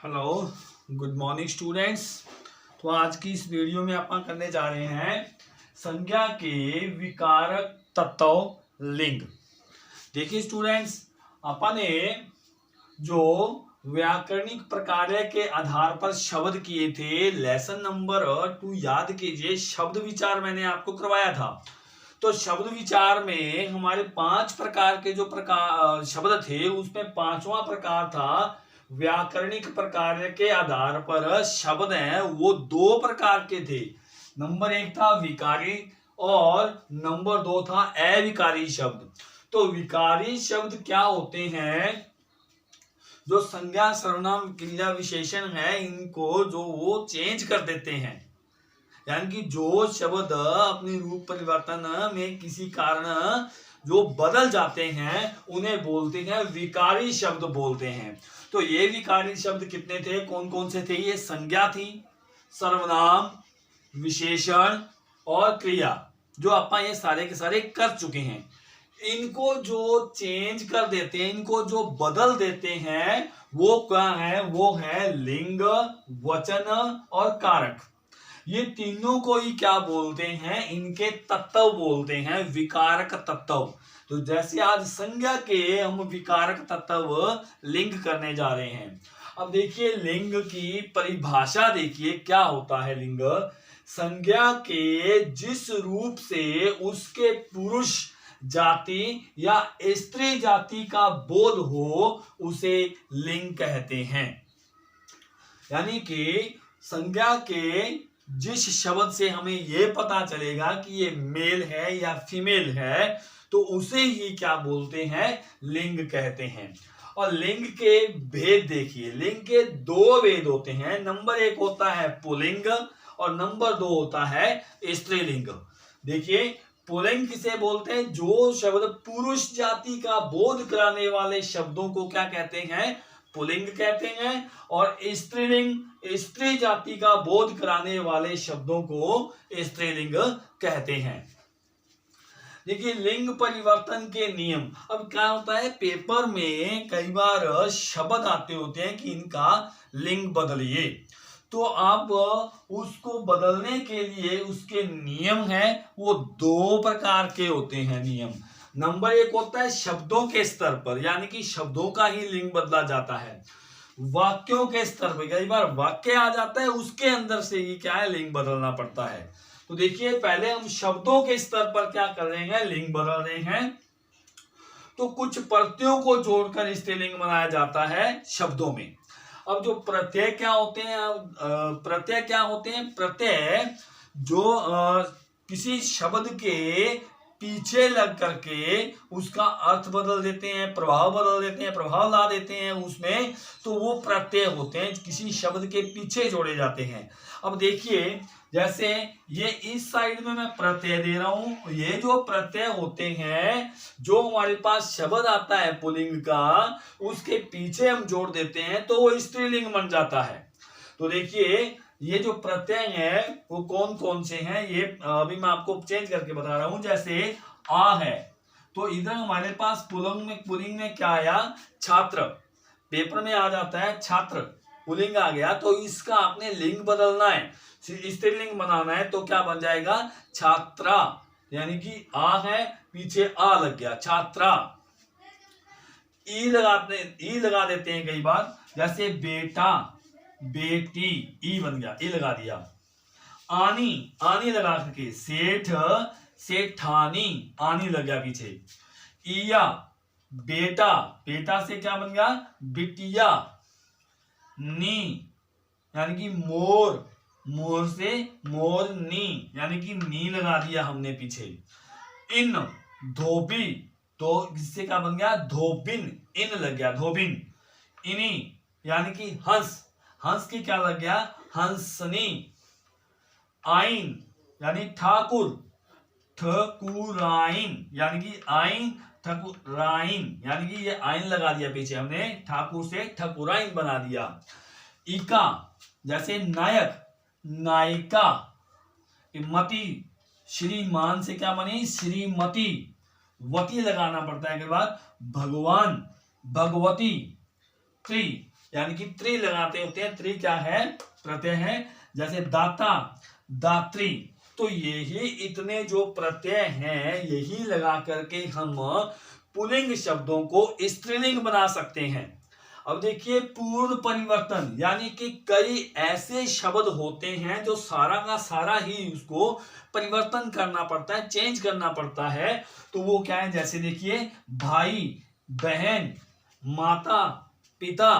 Hello, good morning students. तो आज की इस वीडियो में अपन करने जा रहे हैं संज्ञा के विकारक तत्व लिंग। देखिए स्टूडेंट्स, अपन ने जो व्याकरणिक प्रकार्य के आधार पर शब्द किए थे, लेसन नंबर 2 याद कीजिए। शब्द विचार मैंने आपको करवाया था। तो शब्द विचार में हमारे 5 प्रकार के जो प्रकार शब्द थे, उसमें 5वां प्रकार था व्याकरणिक प्रकार के आधार पर शब्द हैं वो 2 प्रकार के थे। नंबर 1 था विकारी और नंबर 2 था अविकारी शब्द। तो विकारी शब्द क्या होते हैं? जो संज्ञा सर्वनाम क्रिया विशेषण है, इनको जो वो चेंज कर देते हैं, यानी कि जो शब्द अपने रूप परिवर्तन में किसी कारण जो बदल जाते हैं उन्हें बोलते हैं विकारी शब्द बोलते हैं। तो ये विकारी शब्द कितने थे, कौन कौन से थे? ये संज्ञा थी, सर्वनाम, विशेषण और क्रिया, जो अपन ये सारे के सारे कर चुके हैं। इनको जो चेंज कर देते हैं, इनको जो बदल देते हैं, वो क्या है? वो है लिंग, वचन और कारक। ये तीनों को ही क्या बोलते हैं? इनके तत्व बोलते हैं, विकारक तत्व। तो जैसे आज संज्ञा के हम विकारक तत्व लिंग करने जा रहे हैं। अब देखिए लिंग की परिभाषा देखिए, क्या होता है लिंग? संज्ञा के जिस रूप से उसके पुरुष जाति या स्त्री जाति का बोध हो, उसे लिंग कहते हैं। यानी कि संज्ञा के जिस शब्द से हमें यह पता चलेगा कि ये मेल है या फीमेल है, तो उसे ही क्या बोलते हैं? लिंग कहते हैं। और लिंग के भेद देखिए, लिंग के 2 भेद होते हैं। नंबर 1 होता है पुल्लिंग और नंबर 2 होता है स्त्रीलिंग। देखिए पुल्लिंग किसे बोलते हैं? जो शब्द पुरुष जाति का बोध कराने वाले शब्दों को क्या कहते हैं? पुल्लिंग कहते हैं। और स्त्रीलिंग, स्त्री जाति का बोध कराने वाले शब्दों को स्त्रीलिंग कहते हैं। देखिए लिंग परिवर्तन के नियम। अब क्या होता है, पेपर में कई बार शब्द आते होते हैं कि इनका लिंग बदलिए, तो आप उसको बदलने के लिए उसके नियम हैं, वो 2 प्रकार के होते हैं नियम। नंबर 1 होता है शब्दों के स्तर पर, यानी कि शब्दों का ही लिंग बदला जाता है। वाक्यों के स्तर पर कई बार वाक्य आ जाता है, उसके अंदर से ही क्या है? लिंग बदलना पड़ता है। तो देखिए पहले हम शब्दों के स्तर पर क्या कर रहे हैं? लिंग बदल रहे हैं। तो कुछ प्रत्ययों को जोड़कर स्त्रीलिंग बनाया जाता है शब्दों में। अब जो प्रत्यय क्या होते हैं? प्रत्यय क्या होते हैं? प्रत्यय जो किसी शब्द के पीछे लग करके उसका अर्थ बदल देते हैं, प्रभाव बदल देते हैं, प्रभाव ला देते हैं उसमें, तो वो प्रत्यय होते हैं, किसी शब्द के पीछे जोड़े जाते हैं। अब देखिए जैसे ये इस साइड में मैं प्रत्यय दे रहा हूं, ये जो प्रत्यय होते हैं, जो हमारे पास शब्द आता है पुल्लिंग का, उसके पीछे हम जोड़ देते हैं तो वो स्त्रीलिंग बन जाता है। तो देखिए ये जो प्रत्यय है वो कौन कौन से हैं, ये अभी मैं आपको चेंज करके बता रहा हूं। जैसे आ है, तो इधर हमारे पास पुल्लिंग में क्या आया? छात्र। पेपर में आ जाता है छात्र, पुल्लिंग आ गया, तो इसका आपने लिंग बदलना है, स्त्रीलिंग बनाना है, तो क्या बन जाएगा? छात्रा। यानी कि आ है, पीछे आ लग गया, छात्रा। ई लगा देते हैं कई बार, जैसे बेटा, बेटी, ई बन गया, ई लगा दिया। आनी लगा करके सेठ, सेठानी, आनी लग गया पीछे। इया बेटा, बेटा से क्या बन गया? बिटिया। नी यानी कि मोर, मोर से मोरनी, यानी कि नी लगा दिया हमने पीछे। इन धोबी, तो इससे क्या बन गया? धोबिन, इन लग गया, धोबिन। इनी यानी कि हंस, हंस की क्या लग गया? हंसनी। आइन यानी ठाकुर, ठकुराइन, यानी कि आइन ठकुराइन, यानी कि ये आइन लगा दिया पीछे हमने, ठाकुर से ठकुराइन बना दिया। इका जैसे नायक, नायिका। मति, श्रीमान से क्या बनी? श्रीमती, वती लगाना पड़ता है। के बाद भगवान, भगवती। त्रि यानी कि त्रि लगाते होते हैं। त्रि क्या है? प्रत्यय है। जैसे दाता, दात्री, तो यही इतने जो प्रत्यय हैं यही लगा करके हम पुल्लिंग शब्दों को स्त्रीलिंग बना सकते हैं। अब देखिए पूर्ण परिवर्तन, यानी कि कई ऐसे शब्द होते हैं जो सारा का सारा ही उसको परिवर्तन करना पड़ता है, चेंज करना पड़ता है। तो वो क्या है? जैसे देखिए भाई, बहन, माता, पिता,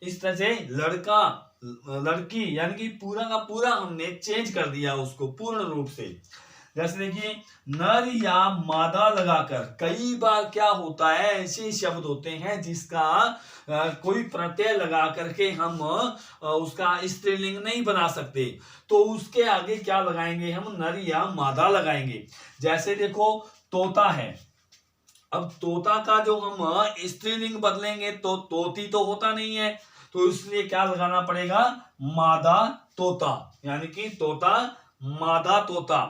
इस तरह से लड़का, लड़की, यानी कि पूरा का पूरा हमने चेंज कर दिया उसको पूर्ण रूप से। जैसे देखिए नर या मादा लगाकर, कई बार क्या होता है ऐसे शब्द होते हैं जिसका कोई प्रत्यय लगा करके हम उसका स्त्रीलिंग नहीं बना सकते, तो उसके आगे क्या लगाएंगे? हम नर या मादा लगाएंगे। जैसे देखो तोता है, अब तोता का जो हम स्त्रीलिंग बदलेंगे तो तोती तो होता नहीं है, तो इसलिए क्या लगाना पड़ेगा? मादा तोता, यानी कि तोता, मादा तोता।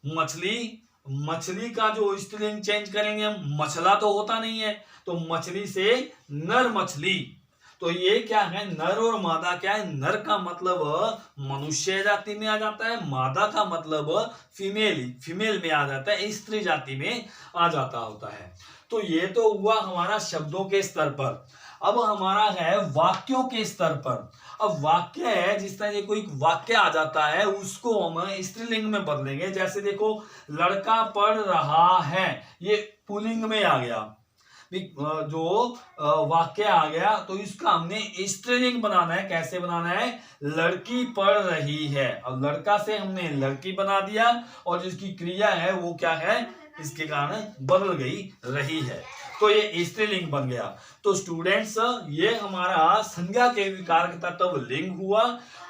मछली, मछली का जो स्त्रीलिंग चेंज करेंगे हम, मछला तो होता नहीं है, तो मछली से नर मछली। तो ये क्या है? नर और मादा क्या है? नर का मतलब मनुष्य जाति में आ जाता है, मादा का मतलब फीमेल, फीमेल में आ जाता है, स्त्री जाति में आ जाता होता है। तो ये तो हुआ हमारा शब्दों के स्तर पर। अब हमारा है वाक्यों के स्तर पर। अब वाक्य है, जिस तरह से कोई वाक्य आ जाता है उसको हम स्त्रीलिंग में बदलेंगे। जैसे देखो लड़का पढ़ रहा है, ये पुल्लिंग में आ गया। जो वाक्य आ गया तो इसका हमने स्त्रीलिंग बनाना है। कैसे बनाना है? लड़की पढ़ रही है, अब लड़का से हमने लड़की बना दिया और जिसकी क्रिया है वो क्या है? इसके कारण बदल गई, रही है, तो ये स्त्रीलिंग बन गया। तो स्टूडेंट्स ये हमारा संज्ञा के विकारक तत्व लिंग हुआ।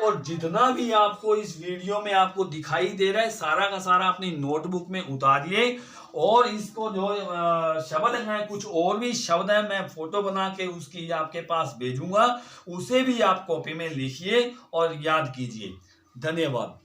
और जितना भी आपको इस वीडियो में आपको दिखाई दे रहा है सारा का सारा अपनी नोटबुक में उतारिए। और इसको जो शब्द हैं, कुछ और भी शब्द हैं, मैं फोटो बना के उसकी आपके पास भेजूंगा, उसे भी आप कॉपी में लिखिए और याद कीजिए। धन्यवाद।